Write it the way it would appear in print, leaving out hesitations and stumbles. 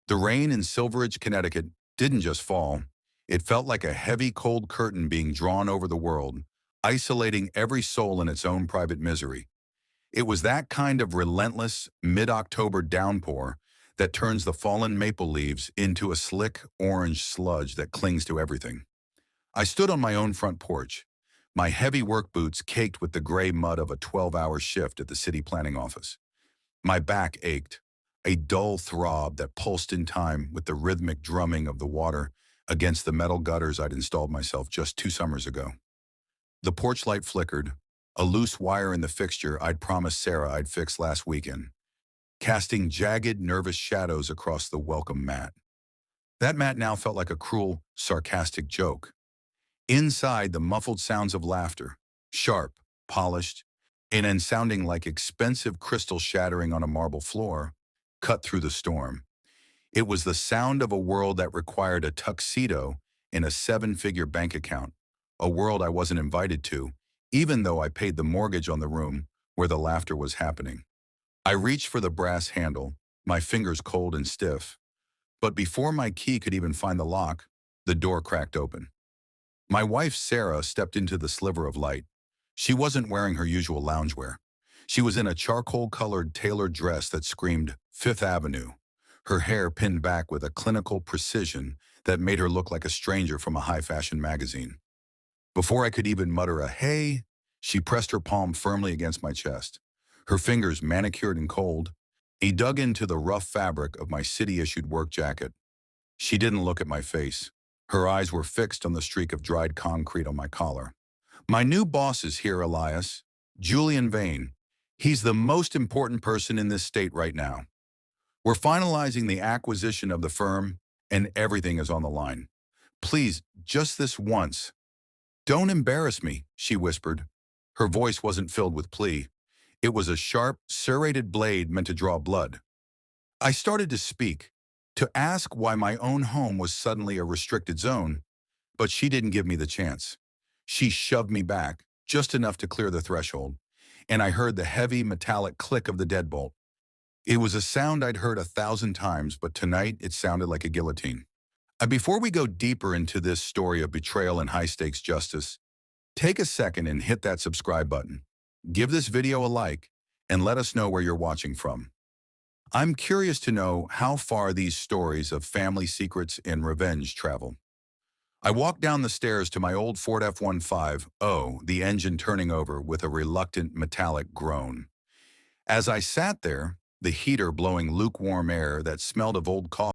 The rain in Silveridge, Connecticut didn't just fall. It felt like a heavy, cold curtain being drawn over the world, isolating every soul in its own private misery. It was that kind of relentless, mid-October downpour that turns the fallen maple leaves into a slick, orange sludge that clings to everything. I stood on my own front porch, my heavy work boots caked with the gray mud of a 12-hour shift at the city planning office. My back ached, a dull throb that pulsed in time with the rhythmic drumming of the water against the metal gutters I'd installed myself just 2 summers ago. The porch light flickered, a loose wire in the fixture I'd promised Sarah I'd fix last weekend, casting jagged, nervous shadows across the welcome mat. That mat now felt like a cruel, sarcastic joke. Inside, the muffled sounds of laughter, sharp, polished, and then sounding like expensive crystal shattering on a marble floor, cut through the storm. It was the sound of a world that required a tuxedo and a seven-figure bank account, a world I wasn't invited to, even though I paid the mortgage on the room where the laughter was happening. I reached for the brass handle, my fingers cold and stiff, but before my key could even find the lock, the door cracked open. My wife, Sarah, stepped into the sliver of light. She wasn't wearing her usual loungewear. She was in a charcoal-colored tailored dress that screamed Fifth Avenue, her hair pinned back with a clinical precision that made her look like a stranger from a high-fashion magazine. Before I could even mutter a hey, she pressed her palm firmly against my chest. Her fingers, manicured and cold, dug into the rough fabric of my city-issued work jacket. She didn't look at my face. Her eyes were fixed on the streak of dried concrete on my collar. My new boss is here, Elias. Julian Vane. He's the most important person in this state right now. We're finalizing the acquisition of the firm, and everything is on the line. Please, just this once. Don't embarrass me, she whispered. Her voice wasn't filled with plea. It was a sharp, serrated blade meant to draw blood. I started to speak, to ask why my own home was suddenly a restricted zone, but she didn't give me the chance. She shoved me back, just enough to clear the threshold, and I heard the heavy, metallic click of the deadbolt. It was a sound I'd heard 1,000 times, but tonight it sounded like a guillotine. Before we go deeper into this story of betrayal and high-stakes justice, take a second and hit that subscribe button. Give this video a like, and let us know where you're watching from. I'm curious to know how far these stories of family secrets and revenge travel. I walked down the stairs to my old Ford F-150, the engine turning over with a reluctant metallic groan. As I sat there, the heater blowing lukewarm air that smelled of old coffee